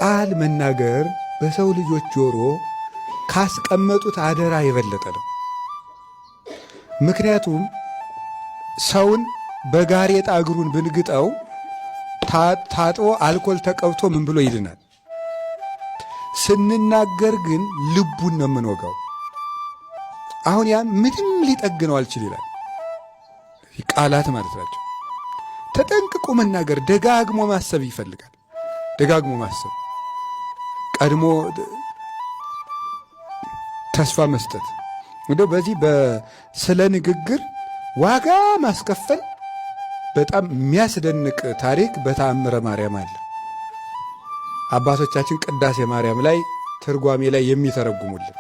ቃል መናገር በሰው ልጆች ጆሮ ካስቀመጡት አደራ የበለጠ ነው። ምክንያቱም ሰውን በጋሬጣ እግሩን ብንግጠው ታጥቦ አልኮል ተቀብቶ ምን ብሎ ይድናል? ስንናገር ግን ልቡን ነው የምንወጋው። አሁን ያን ምንም ሊጠግነው አልችል ይላል። ቃላት ማለት ናቸው። ተጠንቅቆ መናገር፣ ደጋግሞ ማሰብ ይፈልጋል። ደጋግሞ ማሰብ፣ ቀድሞ ተስፋ መስጠት። እንደው በዚህ ስለ ንግግር ዋጋ ማስከፈል በጣም የሚያስደንቅ ታሪክ በተአምረ ማርያም አለ። አባቶቻችን ቅዳሴ ማርያም ላይ ትርጓሜ ላይ የሚተረጉሙልን